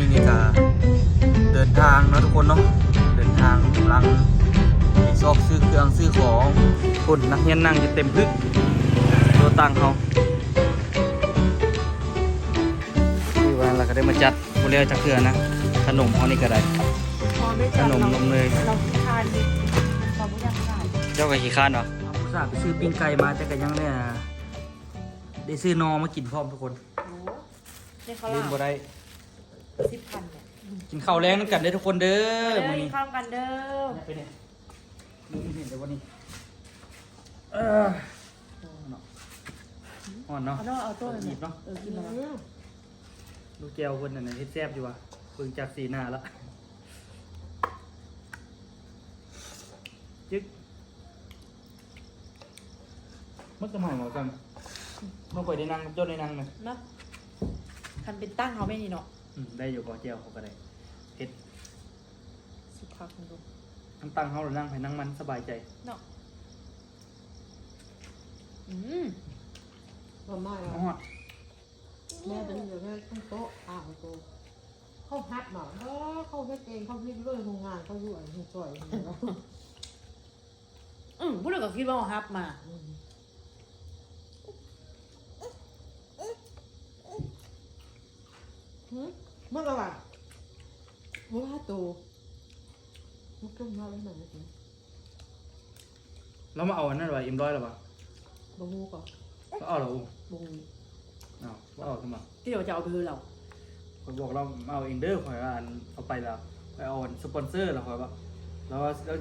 นี้นี่ก็เดินทางเนาะทุกคนเนาะเดินทางกำลังไปซอกซื้อเครื่องซื้อของคนนักเรียนนั่งอยู่เต็มพึกตัวตังเขาที่วันเราก็ได้มาจัดบริเวณจักเทือนะขนมเขานี่ก็ได้ขนมนมเนย เราขี้คานดิเราไม่อยากขาย เจ้าก็ขี้ข้านเหรออุตส่าห์ไปซื้อปิ้งไก่มาแต่ก็ยังเนี่ยได้ซื้อนอมากินพร้อมทุกคน โอ้ได้เขา ลืมบ่ได้ 10,000เนี่ย กินข้าวแรงนั่นกันได้อทุกคนเด้อ เด้ มื้ อ อ กิ นี้ นข้าวกันเด้อ ไปเนี่ยนี่เห็นแต่วันนี้อ่อนเนาะ เอาเนาะเอาตัวเลย หยิบเนาะ กินแล้ว ลูกแก้วคนนั้นน่ะที่แซ่บอยู่ว่ะเพิ่งจากสีหน้าละจึ๊กมันจะหมายหมอกันเมื่อก่อนได้นั่งจดได้นั่งเลย เนาะคันเป็นตั้งเขาไม่นี่เนาะ ได้อยู่ก่อเจียวเขาก็ได้เผ็ด สุภาพคุณดู ทั้งตั้งเขาหรือนั่งให้นั่งมันสบายใจ เนาะ ก็ไม่ อ๋ อะ อ แม่เป็นอย่างนี้ต้องโต๊ะของโต๊ะเขาฮัดหน่อยเขาไม่เก่งเขาพลิกเรื่องโรงงานเขาอยู่อันนี้จ่อย พูดเลยกับคิดว่าฮับมา เมื่อไหร่ว่าตัวมุกต้มมาแล้วหน่อยสิ เรามาเอาอันนั้นไว้อิ่มร้อยหรอปะ บะฮูก่อน เราเอาเหรออู บะฮู เอาว่าเอาทำไม ที่เดี๋ยวจะเอาไปคือเรา เขาบอกเราเอาเองเดอร์คอยว่าอันเอาไปแล้วไปเอาสปอนเซอร์แล้วคอยว่าเรา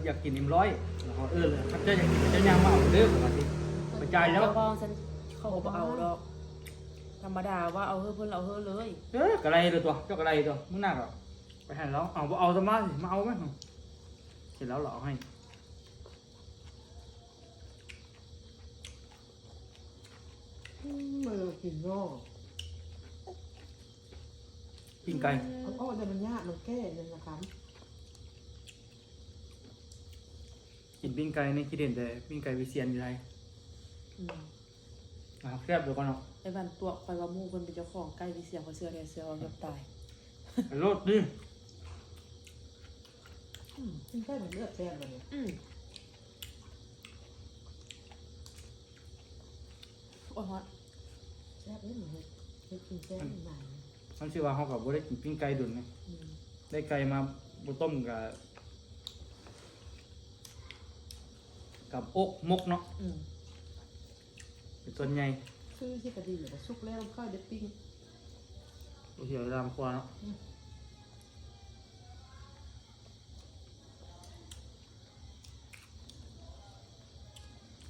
อยากกินอิ่มร้อยแล้วเขาถ้าเจ้าอยากกินเจ้าย่างมาเอาเด้อมาสิไปจ่ายแล้ว ก็ฉันเขาบอกเอาดอกธรรมดาว่าเอาเพื่อนเราเพื่อเลย กระไรเลยตัวเจ้ากระไรตัวมึงน่าหรอไปให้แล้วเอาทำไมมาเอาไหมเสร็จแล้วเราให้ ไม่เรากินนอก ปิ้งไก่ อ๋อแต่มันยากมันแก้ยังนะครับ กินปิ้งไก่นี่คิดเห็นแต่ปิ้งไก่วิเชียนอยู่ไรแซ่บเดี๋ยวก่อนเนาะ ไอ้บันตัวคอยว่ามูคนเป็นเจ้าของใกล้ที่เสียงเขาเสื้อแดงเสื้อเอาเกือบตาย รสดิ มันแค่เหมือนเลือดแซ่บเลย โอ้ยฮอต แซ่บนี่เหมือนไปกินแซ่บใหม่ มันชื่อว่าเขากับว่าได้กินปิ้งไก่ดุนไงได้ไก่มาบุต้มกับอกมกเนาะเป็นส่วนใหญ่ ซื้อที่กระดิ่งแบบซุกแล้วค่อยเด็ดปิ้ง ตัวเหี่ยวตามครัวเนาะ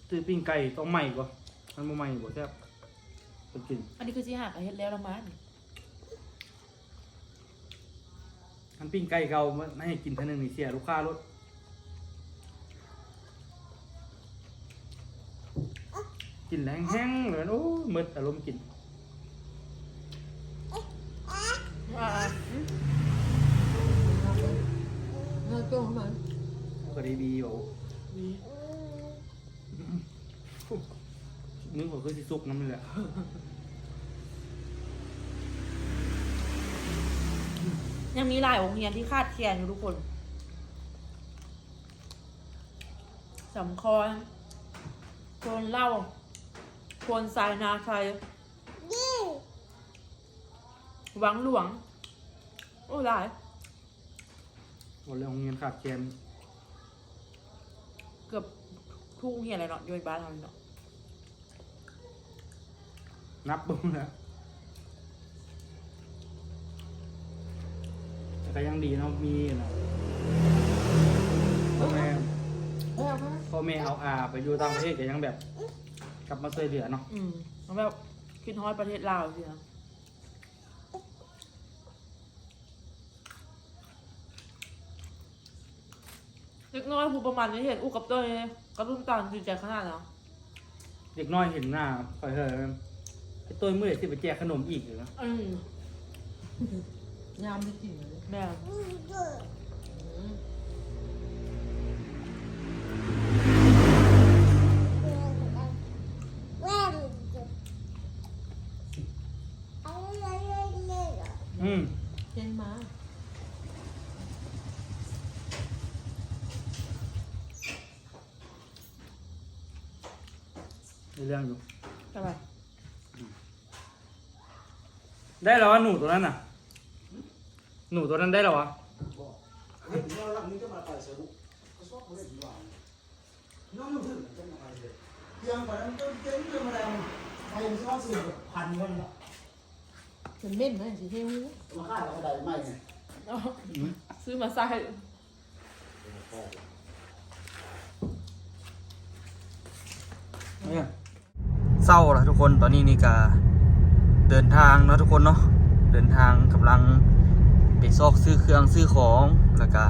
ซื้อปิ้งไก่ต้องใหม่กว่ามันบ่ใหม่บ่แซ่บคนกิน อันนี้คือที่หักเฮ็ดแล้วละมัน มันปิ้งไก่เก่าไม่ให้กินเท่านึงนี่เสียลูกค้ารถกินแรงแห้งเลยโอ้มืดอารมณ์กิน ว่า เนื้อตัวของมัน ก็ได้ดีบอก ดี นึกว่าคือสิสุกน้ำเลยแหละ ยังมีหลายองค์เรียนที่คาดเคียนอยู่ทุกคนสำคอนโคนเหล่าโคนทรายนาไทยวังหลวงโอ้หลาย วันเรื่องเงินขาดแคลน เกือบทุกโรงเรียนเลยเนาะอยู่ในบ้านเราเนาะ นับบุ้งแล้วแต่ก็ยังดีเนาะมีเนาะพ่อแม่ แล้วไหม พ่อแม่เอาไปอยู่ต่างประเทศก็ยังแบบกลับมาช่วยเหลือเนาะ แล้วแบบคิดฮอดประเทศลาวสินะเล็กน้อยผู้ประมาณนี้เห็นอู้กับเต้ยกระตุ้นตานดีใจขนาดนั้น เด็กน้อยเห็นหน้าคอยเฮ้ยไอ้ต้นมือที่ไปแจกขนมอีกเหรอ ยามที่จริงเลย แม่ เก่งมา มีเรื่องอยู่ ใช่ป่ะ ได้แล้ววะหนูตัวนั้นน่ะ หนูตัวนั้นได้แล้ววะ เห็นว่าหลังนี้จะมาไปสรุปเขาชอบเขาเล่นดีกว่าน้องมันถึงจะมาไปเลยเพียงแต่มันก็เจ๊งเรื่องอะไรไปยังชอบสื่อพันคนละ มันเม่นไหมสิเฮ้ย มาฆ่าเราได้ไหมไง เอาซื้อมาใส่ เศร้าแล้วทุกคนตอนนี้นี่ก็เดินทางเนาะทุกคนเนาะเดินทางกำลังไปซอกซื้อเครื่องซื้อของแล้วก็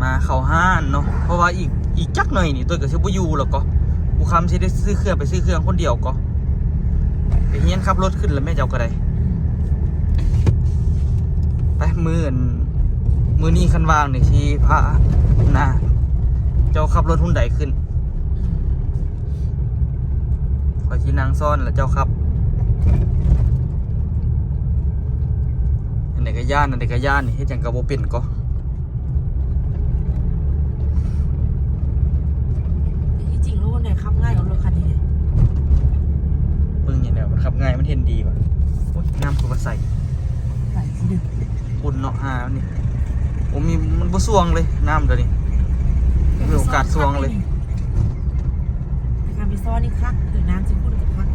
มาเข้าห้านเนาะเพราะว่าอีกจักหน่อยนี่ตัวก็สิบ่อยู่แล้วก็กูคำสิได้ซื้อเครื่องไปซื้อเครื่องคนเดียวก็ไปเฮียนขับรถขึ้นแล้วแม่เจ้าก็ได้ไปมือนี้คันวางนี่ที่พระนะเจ้าขับรถหุ่นใดขึ้นคอยที่นางซ่อนแล้วเจ้าครับอันไหนก็ย่านอันไหนก็ย่านนี่เฮ็ดจังกะบ่เป็นก็ ที่จริงแล้ววันไหนขับง่ายกว่ารถคันนี้ เบิ่งอย่างเดียวมันขับง่ายมันเห็นดีป่ะโอ้ยน้ำคือว่าใส่ ใส่สิดึง อุ่นเนาะนี่โอ้มีมันบ่สวงเลยน้ำเดี๋ยวนี้มีโอกาสสวงเลย การไปซ่อนนี่คักหรือน้ำจะพุ่นกับคัก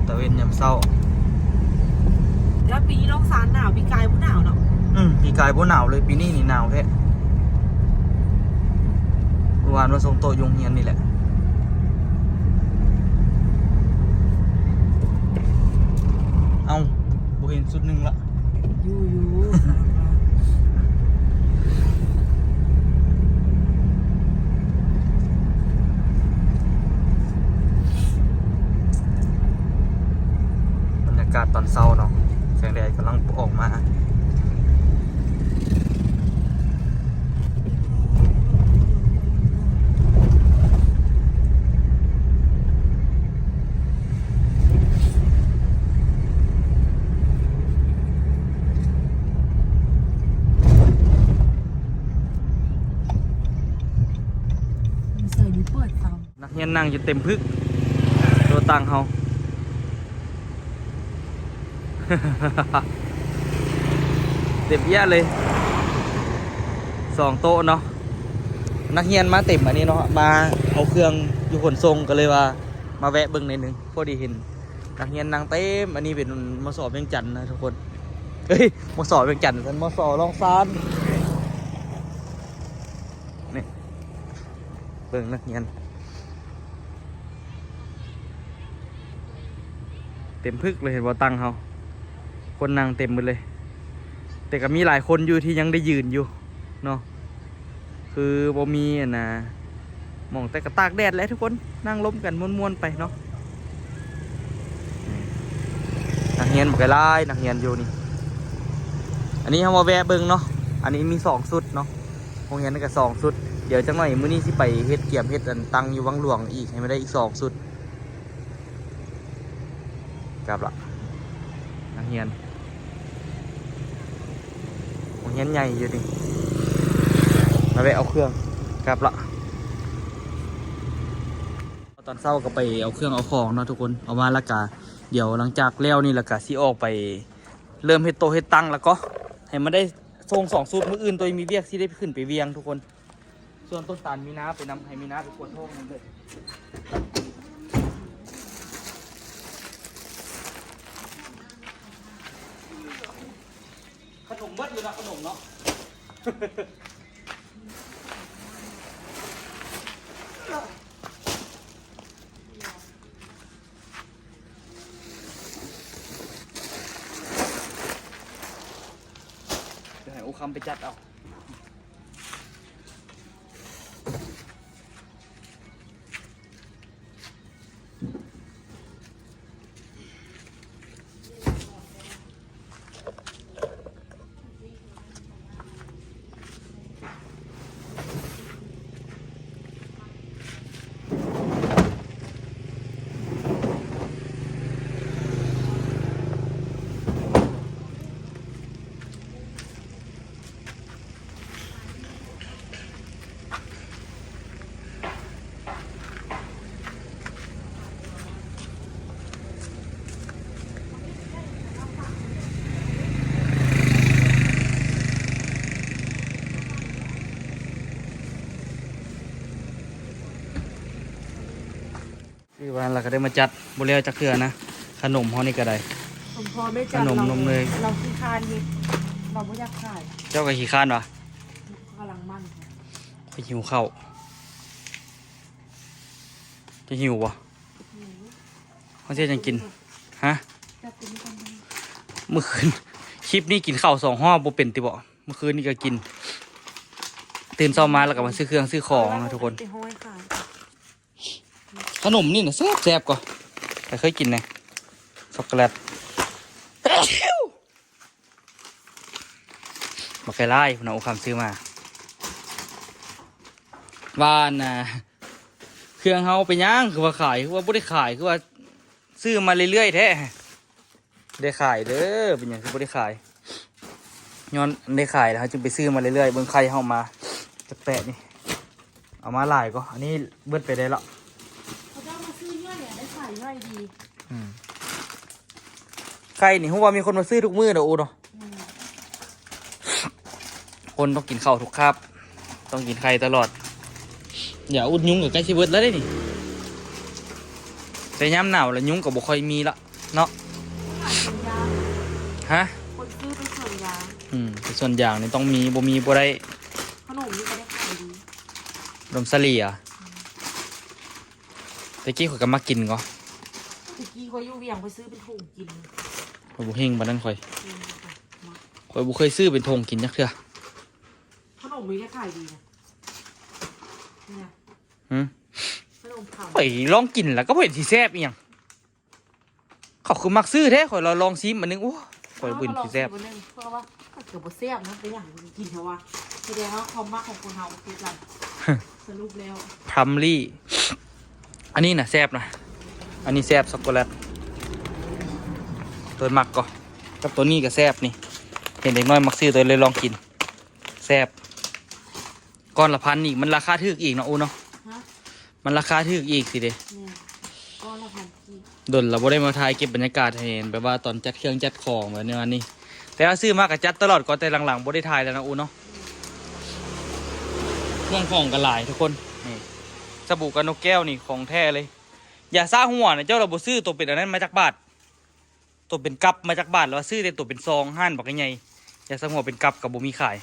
ตะเวนยามเช้า แล้วปีนี้น้องสารหนาวปีกายผู้หนาวเนาะ ปีกายบ่หนาวเลยปีนี้นี่หนาวแท้เมื่อวานว่าส่งโตะยงเฮียนนี่แหละเอาบ่เห็นสุดหนึงละ อยู่บรรยากาศตอนเช้าเนาะแสงแดดกำลังออกมาใส่นิ้วเปิดเตา นักเรียนนั่งอยู่เต็มพึกตัวตังเฮา เต็มแย่เลย2 โต๊ะเนาะนักเรียนมาเต็มอันนี้เนาะมาเอาเครื่องอยู่ขนส่งก็เลยว่ามาแวะเบิ่งหน่อยนึงพอดีเห็นนักเรียนนั่งเต็มอันนี้เป็นมสเวียงจันทน์นะทุกคนเฮ้ยมสเวียงจันทน์ท่านมสลองซานนี่เบิ่งนักเรียนเต็มพึกเลยเห็นว่าตังเฮาคนนั่งเต็มหมดเลยแต่ก็มีหลายคนอยู่ที่ยังได้ยืนอยู่เนาะคือบ่มีนะมองแต่กระตากแดดแล้วทุกคนนั่งล้มกันม้วนๆไปเนาะนักเรียนบ่ไกลหลายนักเรียนอยู่นี่อันนี้เฮามาแวะเบิ่งเนาะอันนี้มี2 ชุดเนาะโรงเรียนนี่ก็2 ชุดเดี๋ยวจังหน่อยมื้อนี้สิไปเฮ็ดเกียมเฮ็ดอันตังอยู่วังหลวงอีกให้มันได้อีก2 ชุดกลับละนักเรียนโรงเรียนใหญ่อยู่ดิมาแวะเอาเครื่องกลับละตอนเช้าก็ไปเอาเครื่องเอาของเนาะทุกคนเอามาแล้วก็เดี๋ยวหลังจากแล้วนี่แล้วก็สิออกไปเริ่มเฮ็ดโตะเฮ็ดตังแล้วก็ให้มันได้ส่ง2 สูตรมื้ออื่นตัวมีเวียกสิได้ขึ้นไปเวียงทุกคนส่วนต้นตาลมีน้าไปนำให้มีน้าไปกวดท้องนั่นเลยขนมเบิดอยู่นะขนมเนาะ เดี๋ยวให้โอคำไปจัดเอา คือวันเราก็ได้มาจัดบ่แล้วจักเทื่อนะขนมเฮานี่ก็ได้ ผมพอไม่จัด ขนมนมเนย เราขี้คานเฮ็ดเราไม่อยากขาย เจ้าก็ขี้ค้านวะ กำลังมั่นค่ะ ไปหิวข้าวจะหิวบ่เขาเสียจังกินฮะ จัดเป็นกัน เมื่อคืนคลิปนี้กินข้าว2 ห่อบ่เป็นติบ่เมื่อคืนนี่ก็กินตื่นเช้ามาแล้วก็มาซื้อเครื่องซื้อของนะทุกคน ไปห้อยขาย ขนมนี่นะแซ่บๆก่อนแต่เคยกินนะช็อกโกแลตมาไกลไล่คุณเอาคำซื้อมาว่านนะเครื่องเฮาไปย่างคือว่าขายคือว่าบ่ได้ขายคือว่าซื้อมาเรื่อยๆแท้ได้ขายเด้อเป็นอย่างคือบ่ได้ขายย้อนได้ขายแล้วจึงไปซื้อมาเรื่อยๆเบิ่งไข่เฮามาจะแปะนี่เอามาหลายก็อันนี้เบิดไปได้แล้ว เขาจะมาซื้อเนี่ยได้ขายง่ายดี ไข่นี่ผมว่ามีคนมาซื้อทุกมื้อเด้ออูเนาะคนต้องกินข้าวทุกคาบต้องกินไข่ตลอดอย่าอุดยุงกับใกล้ชิเบิดแล้วได้นี่แต่ย้ำหนาวแล้วยุงกับบุค่อยมีละเนาะ ขายเป็นยา ฮะ คนซื้อเป็นส่วนยา แต่ส่วนอย่างนี่ต้องมีบ่มีบ่ได้ ขนมนี่ก็ได้ขายดี นมสลีอ่ะตะกี้ข่อยก็มากินก็ ตะกี้เขาอยู่เวียงไปซื้อเป็นถุงกิน ข่อยบ่เฮงบัดนั้นข่อย กินค่ะมา ข่อยบ่เคยซื้อเป็นธงกินจักเทื่อ ขนมนี่ได้ขายดีนะเนี่ย หึ ขนมเผา ข่อยลองกินแล้วก็บ่เห็นสิแซ่บอีหยังเขาคือมักซื้อแท้ข่อยลองชิมอันนึงโอ้ข่อยบ่เห็นสิแซ่บ เพราะว่าเกือบบ่แซ่บนะเป็นอย่างกินเถอะว่าแสดงว่าความมักของคนเฮาคือกันสรุปแล้ว พรัมลี่อันนี้น่ะแซ่บนะอันนี้แซ่บช็อกโกแลตตัวมักก็กับตัวนี้ก็แซ่บนี่เห็นเด็กน้อยมักซื้อตัวเลยลองกินแซ่บก้อนละพันอีกมันราคาถูกอีกเนาะอูเนาะ ฮะ มันราคาถูกอีกสิเด้ เนี่ยก็ละพันกี่ ดนเราบ่ได้มาถ่ายเก็บบรรยากาศให้เห็นแบบว่าตอนจัดเครื่องจัดของแบบนี้วันนี้แต่ว่าซื้อมากกับจัดตลอดก็แต่หลังๆบ่ได้ถ่ายแล้วนะอูเนาะเครื่องของกันหลายทุกคนนี่สบู่กับนกแก้วนี่ของแท้เลย อย่าซ่าหัวนะเจ้าเราบ่ซื้อตัวเป็นอันนั้นมาจากบาทตัวเป็นกัปมาจากบาทแล้วซื้อแต่ตัวเป็นซองห้านบอกยังไงอย่าซ่าหัวเป็นกัปกับบ่มีขาย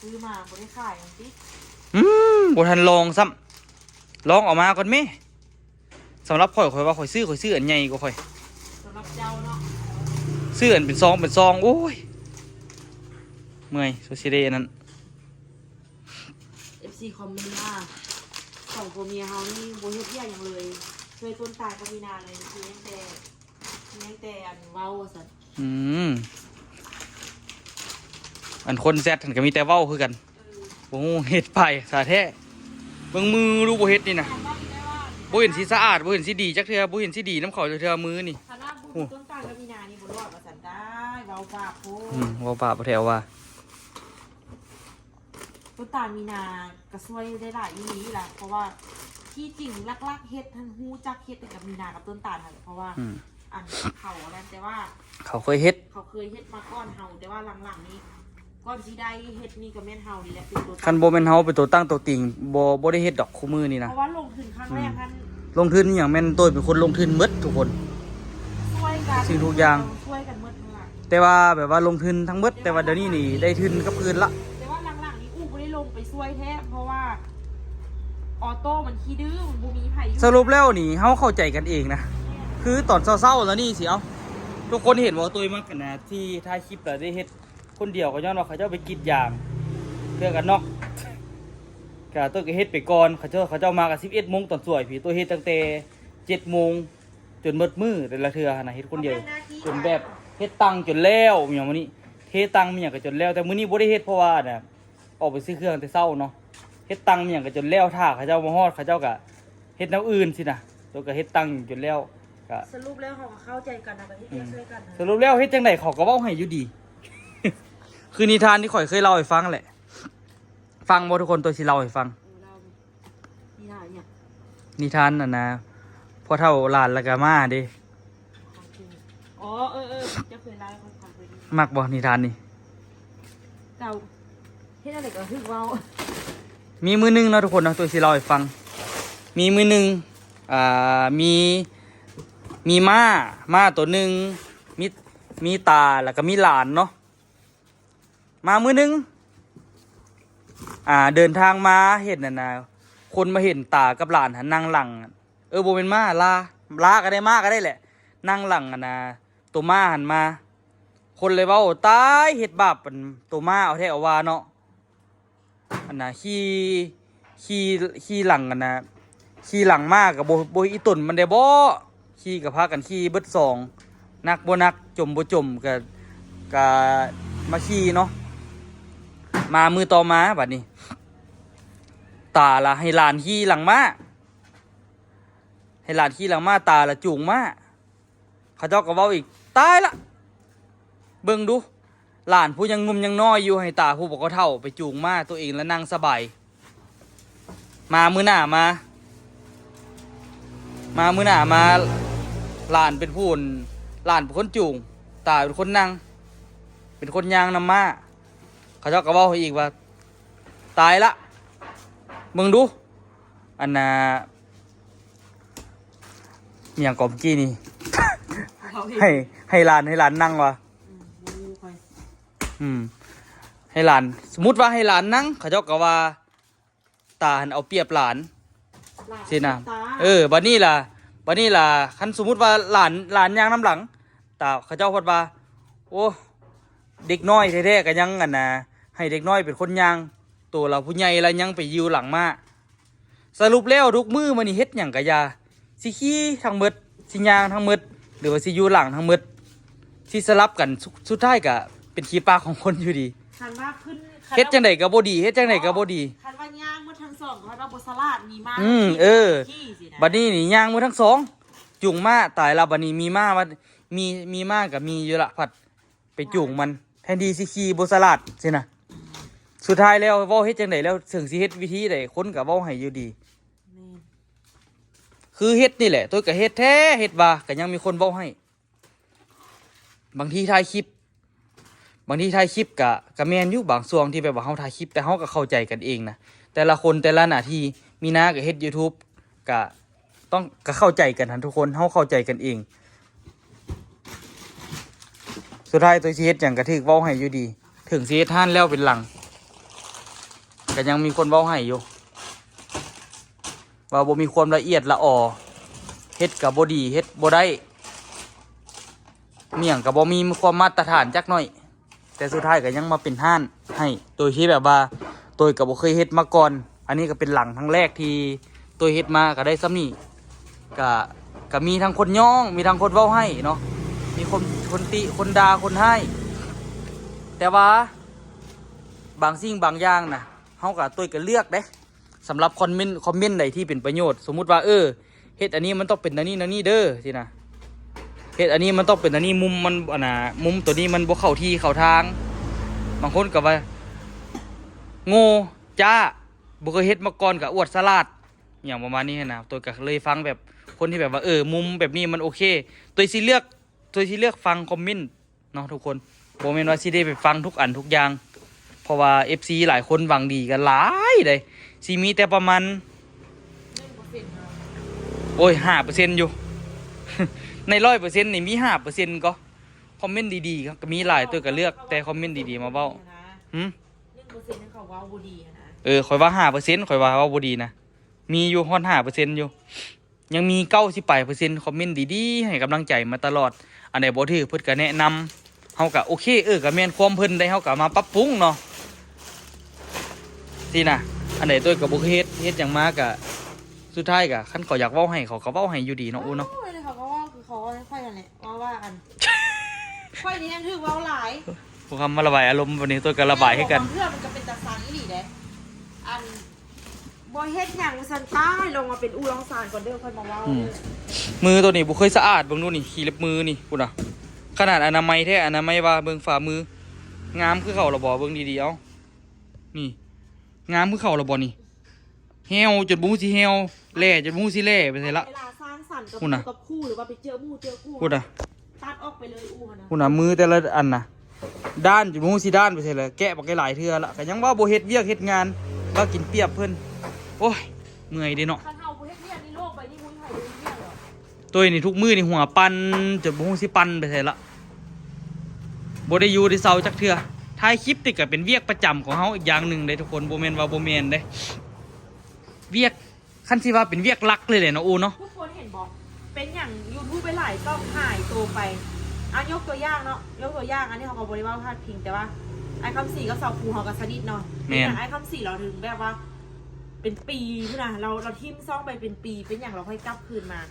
ซื้อมาบ่ได้ขายจังซี่ บ่ทันลองซ้ำลองออกมาก่อนแม่สำหรับข่อยว่าข่อยซื้ออันใหญ่กว่าข่อย สำหรับเจ้าเนาะ ซื้ออันเป็นซองโอ้ยเมื่อยโซซิเดนั้น FC คอมเมนต์ว่าของผัวเมียเฮานี่บ่เฮ็ดเหี้ยหยังเลยเคยต้นตายกับมีนาเลยคือยังแต่อันเว้าว่าซั่น อันคนแซดทันก็มีแต่เว้าคือกันบ่ฮู้เฮ็ดไปสาแท้เบิ่งมือดูบ่เฮ็ดนี่นะ ถามว่าได้ว่า บ่เห็นสิสะอาดบ่เห็นสิดีจักเทื่อบ่เห็นสิดีน้ำเขาจักเทื่อมือนี่ ถ้าว่าบ่ต้นตายกับมีนานี่บ่รอดว่าซั่นได้เว้าบาปโพด ว่าป่าบ่แถวว่า ต้นตาลมีนาก็ช่วยได้หลายอีหลีล่ะเพราะว่าที่จริงลักๆเฮ็ดทั้งฮู้จักเฮ็ดแต่กับมีนากับต้นตาลนั่นแหละเพราะว่าอันเขาแล้วแต่ว่า เขาเคยเฮ็ด เขาเคยเฮ็ดมาก่อนเฮาแต่ว่าหลังๆนี้ก่อนสิได้เฮ็ดนี่ก็แม่นเฮานี่แหละเป็นตัว คันบ่แม่นเฮาเป็นตัวตั้งตัวติงบ่ได้เฮ็ดดอกคู่มือนี่นะ เพราะว่าลงทุนครั้งแรกนั้น ลงทุนอหย่างแม่นตัวเป็นคนลงทุนหมดทุกคน ช่วยกัน สิ่งทุกอย่าง ช่วยกันหมดทั้งหลัง แต่ว่าแบบว่าลงทุนทั้งหมดแต่ว่าเดี๋ยวนี้นี่ได้ทุนกับอื่นละ แต่ว่าหลังๆนี้อู้บ่ได้ลงไปช่วยแท้เพราะว่าออโต้มันขี้ดื้อมันบ่มีไผอยู่ สรุปแล้วนี่เฮาเข้าใจกันเองนะคือตอนเศร้าๆแล้วนี่สิเอาทุกคนเห็นว่าตัวมักกันนะที่ถ่ายคลิปแล้วได้เฮ็ดคนเดียวก็ย้อนว่าเขาเจ้าไปกรีดยางเพื่อกันนอกก็ตัวก็เฮ็ดไปก่อนเขาเจ้ามากัน11 โมงตอนสวยพี่ตัวเฮ็ดตั้งแต่7 โมงจนหมดมื้อแต่ละเทื่อนะเฮ็ดคนเดียวจนแบบเฮ็ดตังค์จนแล้วอย่างมื้อนี้เทตังค์มีหยังก็จนแล้วแต่มื้อนี้บ่ได้เฮ็ดเพราะว่าน่ะออกไปซื้อเครื่องแต่เช้าเนาะเฮ็ดตังค์มีหยังก็จนแล้วถ้าเขาเจ้ามาฮอดเขาเจ้าก็เฮ็ดแนวอื่นสินะตัวก็เฮ็ดตังค์จนแล้วก็ สรุปแล้วเขาก็เข้าใจกันนะก็เฮ็ดช่วยกันนะ สรุปแล้วเฮ็ดจังไดเขาก็เว้าให้อยู่ดี คือนิทานที่ข่อยเคยเล่าให้ฟังแหละ ฟังบ่ทุกคนตัวสิเล่าให้ฟัง เรานี่น่ะเนี่ย นิทานน่ะนะพ่อเฒ่าหลานแล้วก็มาเด้ ของจริงอ๋อจะเคยเล่าให้คนฟังไปดี มักบ่นิทานนี่ เก่าเฮ็ดอะไรก็ฮึกเว้า มีมื้อหนึงเนาะทุกคนเนาะตัวสิเล่าให้ฟัง มีมื้อหนึง มีม้าตัวหนึ่งมีตาแล้วก็มีหลานเนาะมามื้อนึงเดินทางมาเห็นน่ะนะคนมาเห็นตากับหลานหันนั่งหลังบ่เป็นม้าลาก็ได้ม้าก็ได้แหละนั่งหลังนะตัวม้าหันมาคนเลยเว้าตายเฮ็ดบาปตัวม้าเอาแท้เอาว่าเนาะขี่หลังขี่หลังมากกับโบอีตุ่นมันได้บ่ขี่กับพากันขี่เบิดสองนักบ่นักจมบ่จมกับมาขี่เนาะมามือต่อมาบัดนี้ตาละให้หลานขี่หลังมาตาละจูงมาเขาเจ้าก็เว้าอีกตายละเบิ่งดูหลานผู้ยังงุมยังน้อยอยู่ให้ตาผู้บอกก็เท่าไปจูงมาตัวเองแล้วนั่งสบายมามื้อหน้ามาหลานเป็นผู้หลานเป็นคนจูงตาเป็นคนนั่งเป็นคนย่างนำมาเขาเจ้าก็เว้าให้อีกว่าตายละมึงดูมีอย่างกอมกี้นี่ ให้หลานนั่งวะให้หลานสมมุติว่าให้หลานนั่งเขาเจ้าก็ว่าตาหันเอาเปรียบหลานสินะบัดนี้ล่ะคันสมมุติว่าหลานย่างน้ำหลังตาเขาเจ้าพูดว่าโอ้เด็กน้อยแท้ๆก็ยังให้เด็กน้อยเป็นคนย่างตัวเราผู้ใหญ่แล้วยังไปยิวหลังมาสรุปแล้วทุกมือมันนี่เฮ็ดหยังกะยาสิขี้ทั้งหมดสิย่างทั้งหมดหรือว่าสิอยู่หลังทั้งหมดสิสลับกันสุดท้ายก็เป็นขี้ปากของคนอยู่ดีคันว่าขึ้นเฮ็ดจังได๋ก็บ่ดีคันว่าย่างมื้อทั้งสองคันว่าบ่สลาดมีมาบัดนี้นี่ย่างมื้อทั้งสองจุงมาตายแล้วบัดนี้มีมากับมีอยู่ละผัดไปจุงมันแทนที่สิขี่บ่สลาดสินะสุดท้ายแล้วเว้าเฮ็ดจังได๋แล้วถึงสิเฮ็ดวิธีใดคนก็เว้าให้อยู่ดีคือเฮ็ดนี่แหละตัวก็เฮ็ดแท้เฮ็ดว่าก็ยังมีคนเว้าให้บางทีถ่ายคลิปก็แม่นอยู่บางส่วนที่แบบว่าเฮาถ่ายคลิปแต่เฮาก็เข้าใจกันเองนะแต่ละคนแต่ละหน้าที่มีนาก็เฮ็ด YouTube ก็เข้าใจกันทุกคนเฮาเข้าใจกันเองสุดท้ายตัวสิเฮ็ดหยังก็ถูกเว้าให้อยู่ดีถึงสิเฮ็ดทานแล้วเป็นหลังก็ยังมีคนเว้าให้อยู่ว่าบ่มีความละเอียดละออเฮ็ดก็บ่ดีเฮ็ดบ่ได้เมี่ยงก็บ่มีความมาตรฐานจักหน่อยแต่สุดท้ายก็ยังมาเป็นห้านให้โดยที่แบบว่าตัวก็บ่เคยเฮ็ดมาก่อนอันนี้ก็เป็นหลังครั้งแรกที่ตัวเฮ็ดมาก็ได้ซ้ำนี่ก็มีทั้งคนย่องมีทั้งคนเว้าให้เนาะมีคนติคนด่าคนให้แต่ว่าบางสิ่งบางอย่างนะเฮาก็ตัวก็เลือกเด้สำหรับคอมเมนต์ใดที่เป็นประโยชน์สมมุติว่าเฮ็ดอันนี้มันต้องเป็นอันนี้เด้อสินะเฮ็ดอันนี้มันต้องเป็นอันนี้มุมมันมุมตัวนี้มันบ่เข้าที่เข้าทางบางคนก็ว่าโง่จ้าบ่เคยเฮ็ดมาก่อนก็อวดสลาดอย่างประมาณนี้นะตัวก็เลยฟังแบบคนที่แบบว่ามุมแบบนี้มันโอเคตัวสิเลือกฟังคอมเมนต์เนาะทุกคนบ่แม่นว่าสิได้ไปฟังทุกอันทุกอย่างเพราะว่า FC หลายคนหวังดีกันหลายเลยสิมีแต่ประมาณโอ้ย 5% อยู่ ใน 100% นี่มี 5% ก็คอมเมนต์ดีๆก็มีหลายตัวก็เลือกแต่คอมเมนต์ดีๆมาเว้า1%เขาเว้าบ่ดีนะข่อยว่า 5% ข่อยว่าเว้าบ่ดีนะมีอยู่ฮอด 5% อยู่ยังมี90%คอมเมนต์ดีๆให้กำลังใจมาตลอดอันใดบ่ถูกเพิ่นก็แนะนำเฮาก็โอเคก็แม่นความเพิ่นได้เฮาก็มาปรับปรุงเนาะสินะอันใดตัวก็บ่เฮ็ดหยังมาก็สุดท้ายก็คันเขาอยากเว้าให้เขาก็เว้าให้อยู่ดีเนาะอูเนาะเขาก็ว่าคือเขาค่อยนั่นแหละว่ากันค่อยนี่ยังถือเว้าหลายพวกคำมาระบายอารมณ์วันนี้ตัวก็ระบายให้กันเพื่อมันก็เป็นตาซานอีหลีเด้อันบ่เฮ็ดหยังซั่นตายลงมาเป็นอูรองซานก่อนเด้อค่อยมาเว้ามือตัวนี้บ่เคยสะอาดเบิ่งดูนี่ขี้เล็บมือนี่พุ่นน่ะขนาดอนามัยแท้อนามัยว่าเบิ่งฝ่ามืองามคือเขาระบ่เบิ่งดีๆเอานี่งามคือเขาระบ่นี่เหี่ยวจนบ่ฮู้สิเหี่ยวแล่จนบ่ฮู้สิแล่ไปไสละเวลาสร้างสรรค์กับคู่หรือว่าไปเจอคู่พุ่นน่ะตัดออกไปเลยอูนะพุ่นน่ะมือแต่ละอันน่ะด้านจนบ่ฮู้สิด้านไปไสละแกะบักหลายเทื่อละก็ยังว่าบ่เฮ็ดเวียกเฮ็ดงานว่ากินเปรียบเพิ่นโอ้ยเมื่อยเด้เนาะคันเฮาบ่เฮ็ดเวียกนี่โลกใบนี้มุ้ยไผ ตัวนี่ทุกมือนี่หัวปั่นจนบ่ฮู้สิปั่นไปไสละบ่ได้อยู่ได้เซาจักเทื่อถ่ายคลิปนี่ก็เป็นเวียกประจำของเฮาอีกอย่างหนึงเด้ทุกคนบ่แม่นว่าบ่แม่นเด้เวียกคันสิว่าเป็นเวียกหลักเลยแหละเนาะอูเนาะ ทุกคนเห็นบอกเป็นอย่าง YouTube ไปหลายต้องหายตัวไปยกตัวอย่างเนาะยกตัวอย่างอันนี้เขาก็บริวารพาดพิงแต่ว่าไอ้คำสี่ก็สอบครูเขาก็สนิทเนาะไอ้คำสี่เราถึงแบบว่า เป็นปีพุ่นนะเราทิมซ่องไปเป็นปีเป็นอย่างเราค่อยกลับคืนมา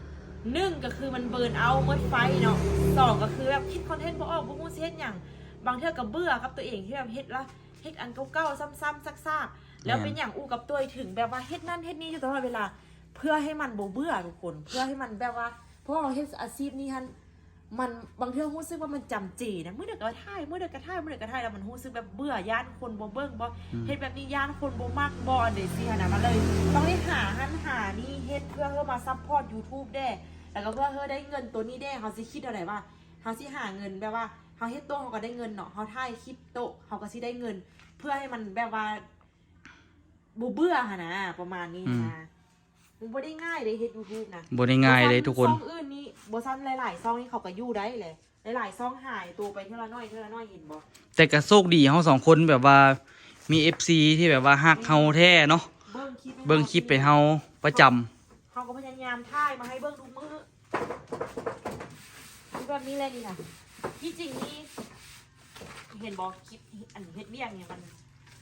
1ก็คือมันเบิร์นเอาเมื่อไฟเนาะ2ก็คือแบบคิดคอนเทนต์พอออกบุ้งเฮ็ดอย่างบางเทื่อกับเบื่อกับตัวเองที่แบบเฮ็ดละเฮ็ดอันเก่าๆซ้ำๆซากๆแล้วเป็นอย่างอู้กับตัวถึงแบบว่าเฮ็ดนั่นเฮ็ดนี่อยู่ตลอดเวลาเพื่อให้มันเบื่อทุกคนเพื่อให้มันแบบว่าเพราะเราเฮ็ดอาชีพนี้ฮันมันบางเทื่อรู้สึกว่ามันจำจีนะเมื่อเด็กกระท่ายแล้วมันรู้สึกแบบเบื่อย่านคนบ่เบิ่งบ่เฮ็ดแบบนี้ย่านคนบ่มักบ่อันเดซี่นะมันเลยต้องได้หานี่เฮ็ดเพื่อมาซัพพอร์ต YouTube ได้แล้วก็เพื่อได้เงินตัวนี้ได้เขาสิคิดอะไรว่าเขาสิหาเงินแบบว่าเขาเฮ็ดโต๊ะเขาก็ได้เงินเนาะเขาถ่ายคลิปโต๊ะเขาก็สิได้เงิน เพื่อให้มันแบบว่าบ่เบื่อหั่นนะประมาณนี้นะมันบ่ได้ง่ายเลยเฮ็ด YouTube นะ บ่ได้ง่ายเลยทุกคน ซ่องอื่นนี่บ่ซั้นหลายๆซ่องนี่เขาก็อยู่ได้เลยหลายๆซ่องหายตัวไปเท่าละน้อยเห็นบ่ แต่ก็โชคดีเฮา2คนแบบว่ามี FC ที่แบบว่าฮักเฮาแท้เนาะเบิ่งคลิปไปเฮาประจำ เขาก็พยายามถ่ายมาให้เบิ่งทุกมื้อคือแบบนี้เลยนี่นะที่จริงนี่เห็นบ่คลิปอันเฮ็ดเบี้ยงเนี่ยมัน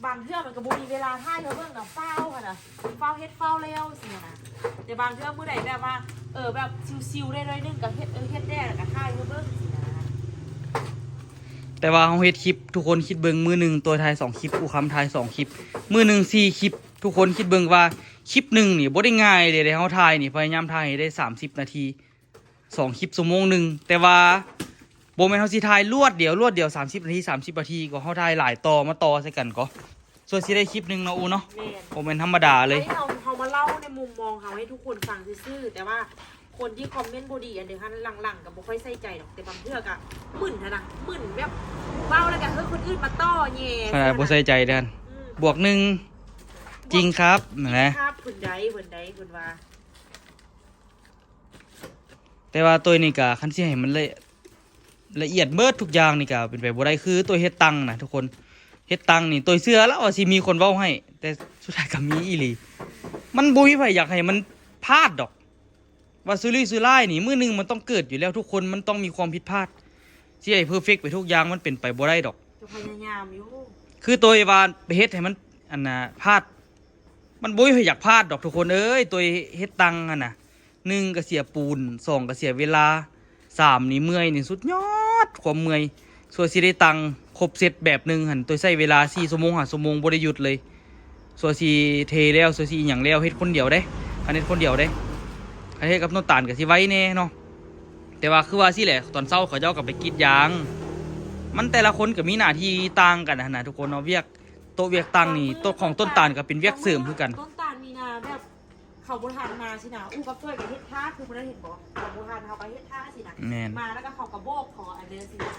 บางเทื่อมันก็บ่มีเวลาถ่ายเธอเบิ่งดอกเฝ้าค่ะน่ะเฝ้าเฮ็ดเฝ้าแล้วสินะแต่บางเทื่อมื้อใดแบบว่าแบบชิวๆได้เลยนึงก็เฮ็ดเฮ็ดได้แล้วก็ถ่ายเธอเบิ่งสินะ แต่ว่าเฮาเฮ็ดคลิปทุกคนคิดเบิ่งมือหนึงตัวถ่าย2คลิปอูคำถ่าย2คลิปมือหนึง4คลิปทุกคนคิดเบิ่งว่าคลิปหนึงนี่บ่ได้ง่ายเด้เฮาถ่ายนี่พยายามถ่ายให้ได้30นาที2คลิปชั่วโมงนึงแต่ว่าบ่แม่นเฮาสิถ่ายรวดเดียว30นาที30นาทีก็เฮาถ่ายหลายต่อมาต่อใส่กันก็ส่วนสิได้คลิปหนึงเนาะอูเนาะ แม่น บ่แม่นธรรมดาเลย ให้เขามาเล่าในมุมมองเขาให้ทุกคนฟังซื่อๆแต่ว่าคนที่คอมเมนต์บดีอันเดียวกันหลังๆกับบ่ค่อยใส่ใจหรอกแต่บางเทื่อก็มึนนะมึนแบบเว้าแล้วกันคนอื่นมาต่อแย่ ขนาดบ่ใส่ใจเด้อนบวก1จริงครับนั่นแหละ ครับเพิ่นใดว่า แต่ว่าตัวนี้ก็คันสิให้มันละเอียดเบิดทุกอย่างนี่ก็เป็นไปบ่ได้คือตัวเฮ็ดตังนะทุกคนเฮ็ดตังนี่ตัวเสื้อแล้วว่าสิมีคนเว้าให้ แต่สุดท้ายก็มีอีหลีมันบ่มีไผอยากให้มันพลาดดอกว่าซุรุ่ยซุร่ายนี่มื้อนึงมันต้องเกิดอยู่แล้วทุกคนมันต้องมีความผิดพลาดสิให้เพอร์เฟกต์ไปทุกอย่างมันเป็นไปบ่ได้ดอก จะพยายามอยู่ คือตัวว่าไปเฮ็ดให้มันอันน่ะพลาดมันบ่มีไผอยากพลาดดอกทุกคนเอ้ยตัวเฮ็ดตังหั่นน่ะ1ก็เสียปูน2ก็เสียเวลา3นี่เมื่อยนี่สุดยอดความเมื่อยส่วนสิได้ตังครบเซตแบบนึงหั่นตัวใช้เวลา4ชั่วโมง5ชั่วโมงบ่ได้หยุดเลยส่วนสิเทแล้วส่วนสิหยังแล้วเฮ็ดคนเดียวได้คันเฮ็ดคนเดียวได้คันเฮ็ดกับน้ำตาลก็สิไว้แน่เนาะแต่ว่าคือว่าสิแหละตอนเช้าเขาเจ้าก็ไปกรีดยางมันแต่ละคนก็มีหน้าที่ต่างกันนะทุกคนเนาะเวียกโต๊ะเวียกตังนี่โต๊ะของต้นตาลก็เป็นเวียกเสริมคือกัน ต้นตาลมีนาแบบเขาบ่ทันมาสินะกับตัวกับเฮ็ดท่าคือบ่ได้เห็นบ่เขาบ่ทันเขาไปเฮ็ดท่าสินะ แม่น มาแล้วก็เขาก็โบกขออันเด้อสินะ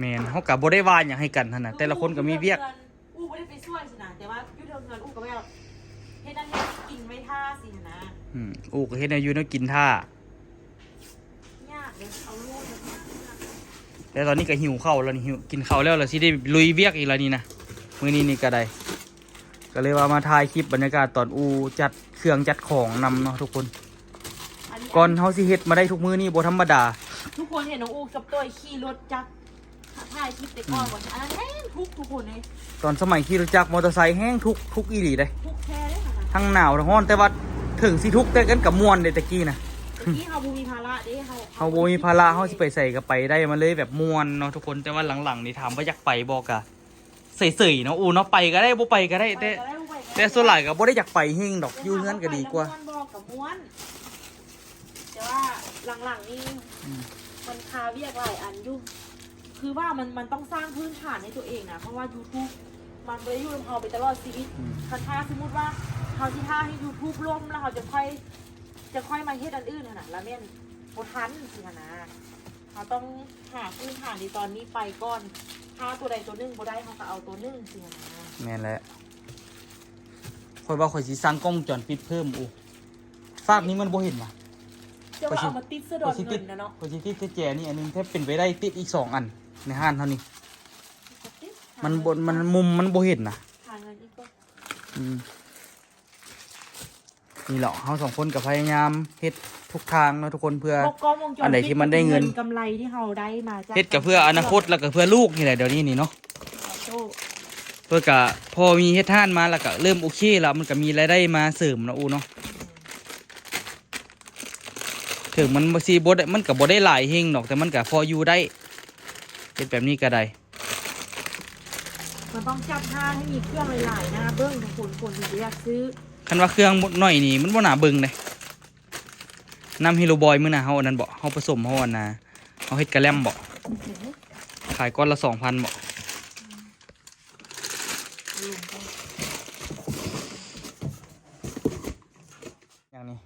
แม่นเฮาก็บ่ได้ว่าหยังให้กันหั่นน่ะแต่ละคนก็มีเวียก อู้ไม่ได้ไปช่วยสินะแต่ว่าอยู่เทิงเงินอู้ก็แบบเฮ็ดนั่นเฮ็ดนี่กินไว้ท่าสินะ อูก็เฮ็ดให้อยู่เนาะกินท่าย ากเลยเอาลูกมา แต่ตอนนี้ก็หิวข้าวแล้วนี่หิวกินข้าวแล้วล่ะสิได้ลุยเวียกอีกแล้วนี่นะมื้อนี้นี่ก็ได้ก็เลยว่ามาถ่ายคลิปบรรยากาศตอนอูจัดเครื่องจัดของนำเนาะทุกคนก่อนเฮาสิเฮ็ดมาได้ทุกมื้อนี่บ่ธรรมดา ทุกคนเห็นน้องอูกับตัวขี่รถจักรถ่ายคลิปแต่ก่อนก่อนอันนั้นแห้งทุกคนเลย ตอนสมัยขี่รถจักรมอเตอร์ไซค์แห้งทุกอีหลีเด้ ทุกแค่เลยค่ะ ทั้งหนาวทั้งร้อนแต่ว่าถึงสิทุกข์แต่กันกับม่วนเด้ตะกี้นะ เมื่อกี้เฮาบ่มีภาระเด้เฮา เฮาบ่มีภาระเฮาสิไปใส่ก็ไปได้มาเลยแบบม่วนเนาะทุกคนแต่ว่าหลังๆนี่ถามว่าอยากไปบ่ก็เฉยๆเนาะอูเนาะไปก็ได้บ่ไปก็ได้แต่ส่วนหลายก็บ่ได้อยากไปเฮงดอกอยู่เฮือนก็ดีกว่า บอกกับม้วนแต่ว่าหลังๆนี่มันคาเวียกหลายอันยุ่งคือว่ามันต้องสร้างพื้นฐานให้ตัวเองนะเพราะว่า YouTube มันไม่ได้อยู่กับเราไปตลอดชีวิตถ้าสมมติว่าเขาที่ท่าให้ YouTube ล่มแล้วเขาจะค่อยมาเฮ็ดอันอื่นนะแล้วเนี่ยโคทันสินะเขาต้องหาพื้นฐานในตอนนี้ไปก่อนถ้าตัวใดตัวหนึ่งบ่ได้เขาก็เอาตัวหนึ่งสินะ แม่นแหละข่อยว่าข่อยสิสั่งกล้องวงจรปิดเพิ่มอูฝากนี้มันบ่เห็นว่ะ จะว่าเอามาติดเสื้อดอนเงินนะเนาะ พอสิติดแจนี่อันนึงถ้าเป็นไปได้ติดอีก2อันในห้านเท่านี้มันบนมันมุมมันบ่เห็นนะ หาเงินอีกก็ นี่แหละเรา2คนก็พยายามเฮ็ดทุกทางเนาะทุกคนเพื่อ พวกกล้องวงจร อันไหนที่มันได้เงิน กำไรที่เราได้มาจาก เฮ็ดกับเพื่ออนาคตแล้วก็เพื่อลูกนี่แหละเดี๋ยวนี้นี่เนาะ โต้ เพื่อกะพอมีเฮ็ดท่านมาแล้วก็เริ่มโอเคแล้วมันก็มีรายได้มาเสริมเนาะอูเนาะถึงมันบ่ซีบ่ได้มันก็บ่ได้หลายเฮงหรอกแต่มันก็พออยู่ได้เฮ็ดแบบนี้ก็ได้ มันต้องจับห้างให้มีเครื่องหลายๆนะเบิ้งของคนที่อยากซื้อ คันว่าเครื่องหน่อยนี่มันบ่น่าเบิ่งเลยน้ำฮีโร่บอยมื้อน่ะเฮาอันนั้นบ่เฮาผสมเฮาอันน่ะเฮาเฮ็ดกะแลมบ่ขายก้อนละ 2,000 บ่อย่างนี้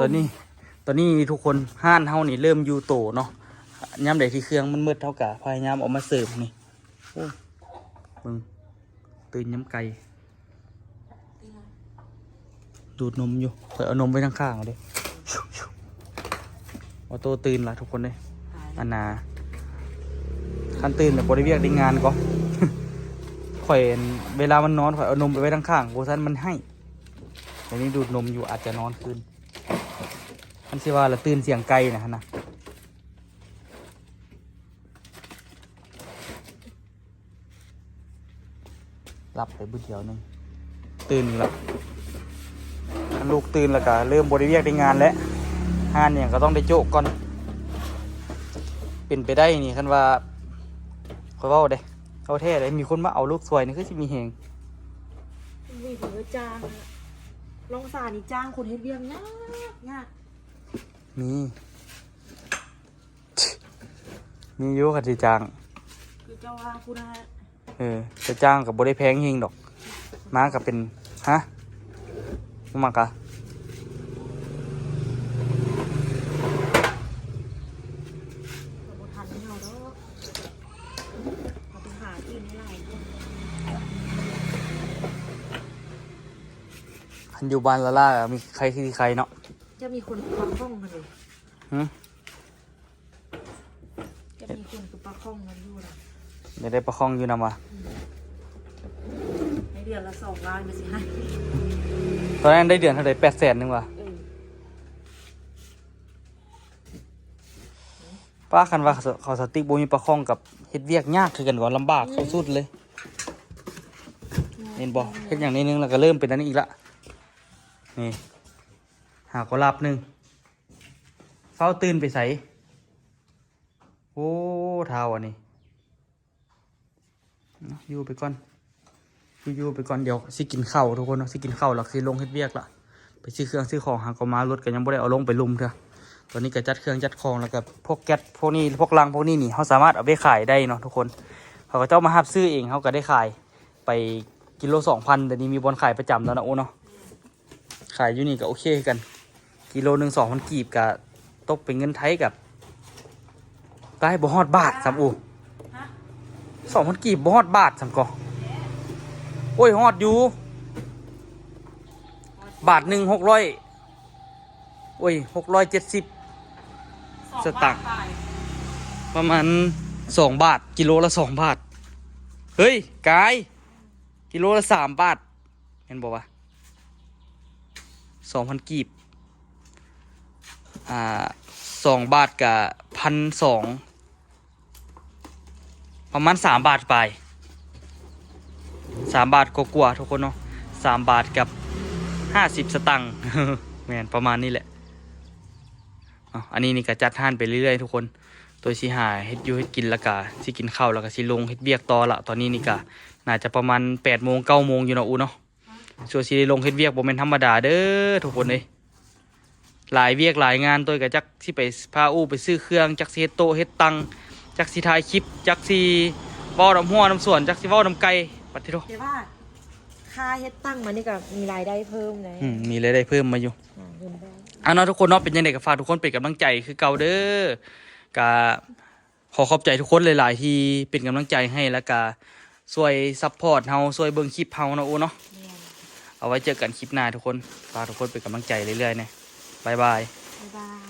ตอนนี้ทุกคนห้านเฮานี่เริ่มอยู่โตเนาะยามใดที่เครื่องมันมืดเท่ากับพยายามเออกมาเสิร์ฟนี่โอ้มึงตื่นย้ำไก่ดูดนมอยู่เคยเอานมไว้ข้างๆเอาดิออโต้ตื่นละทุกคนเลยอันนาคันตื่นแต่บริเวียกได้งานก็ ข่อยเวลามันนอนข่อยเอานมไปไว้ข้างๆโบซันมันให้แต่นี้ดูดนมอยู่อาจจะนอนคืนมันสิว่าละตื่นเสียงไก่นะรับไปบื้อเดียวหนึงตื่นแล้วลูกตื่นแล้วก็เริ่มบริเวียกได้งานแล้วงานเนี่ยก็ต้องได้โจกก่อนเป็นไปได้นี่คันว่าเขาเว้าเด้เขาเท่เลยมีคนมาเอาลูกสวยนี่คือสิมีเฮง มีคนก็จ้างอะลองสานี่จ้างคนเฮ็ดเบี้ยงยาก มีอยู่ค่ะที่จ้าง คือเจ้าว่าคุณนะฮะ จะจ้างกับบได้แพงเฮงดอกมากับเป็นฮะมากะ สมมติทันเราแล้วเอาไปหาที่นี่ไร คันอยู่บ้านละล่ามีใครที่ใครเนาะ จะมีคนปักห้องกันเลย หืม จะมีคนคือปักห้องกันอยู่นะ เดี๋ยวได้ประคองอยู่นำวะ ในเดือนละ2 ล้านไปสิให้ ตอนนั้นได้เดือนเท่าไหร่800,000นึงวะป้าคันว่าเขาสติ๊กโบมีประคองกับเฮ็ดเวียกยากคือกันก่อนลำบากเข้าสุดเลยเห็นบอกเฮ็ดอย่างนี้นึงแล้วก็เริ่มเป็นอันนี้อีกละนี่หาก็ลับหนึ่งเฝ้าตื่นไปใส่โอ้เท้าอันนี้อยู่ไปก่อนอยู่ไปก่อนเดี๋ยวสิกินข้าวทุกคนเนาะสิกินข้าวหลักสิลงเฮ็ดเวียกละไปซื้อเครื่องซื้อของหาก็มารถก็ยังบ่ได้เอาลงไปลุมเถอะตอนนี้ก็จัดเครื่องจัดของแล้วก็พวกแก๊สพวกนี้พวกลังพวกนี้นี่เขาสามารถเอาไปขายได้เนาะทุกคนเขาก็เจ้ามาหับซื้อเองเขาก็ได้ขายไปกิโล 2,000แต่นี้มีบอลขายประจำแล้วนะโอ้เนาะขายอยู่นี่ก็โอเคกันกิโลนึง2,000 กีบก็ตกเป็นเงินไทยกับได้บ่ฮอดบาทสามอู2,000 กีบบ่ฮอดบาทสามกอโอ้ยฮอดอยู่บาทหนึ่ง600โอ้ย670 สตางค์ ประมาณ2 บาทกิโลละ2 บาทเฮ้ยกายกิโลละ3 บาทเห็นบอกว่า2,000 กีบ2 บาทกับ1,200ประมาณ3 บาทไป3 บาทกว่าๆทุกคนเนาะ3 บาทกับ50 สตังค์ แม่นประมาณนี้แหละอันนี้นี่ก็จัดท่านไปเรื่อยๆทุกคนตัวสิหาเฮ็ดอยู่เฮ็ดกินแล้วก็สิกินข้าวแล้วก็สิลงเฮ็ดเวียกต่อละตอนนี้นี่ก็น่าจะประมาณ8 โมง 9 โมงอยู่เนาะอูเนาะส่วนสิได้ลงเฮ็ดเวียกบ่แม่นธรรมดาเด้อทุกคนเอ้ยหลายเวียกหลายงานตัวก็จักสิไปพาอูไปซื้อเครื่องจักสิเฮ็ดโต๊ะเฮ็ดตังจักสิถ่ายคลิปจักสิเว้าน้ำหัวน้ำสวนจักสิเว้าน้ำไก่ปัดทิโต แต่ว่าค่าเฮ็ดตั้งมันนี่ก็มีรายได้เพิ่มเลย มีรายได้เพิ่มมาอยู่ เงินได้ เนาะทุกคนเนาะเป็นยังไงก็ฝากทุกคนเป็นกำลังใจคือเก่าเด้อก็ขอขอบใจทุกคนหลายๆที่เป็นกำลังใจให้แล้วก็ช่วยซัพพอร์ตเฮาช่วยเบิ่งคลิปเฮาเนาะโอ้เนาะเอาไว้เจอกันคลิปหน้าทุกคนฝากทุกคนเป็นกำลังใจเรื่อยๆนะบ๊ายบาย บ บ๊ายบาย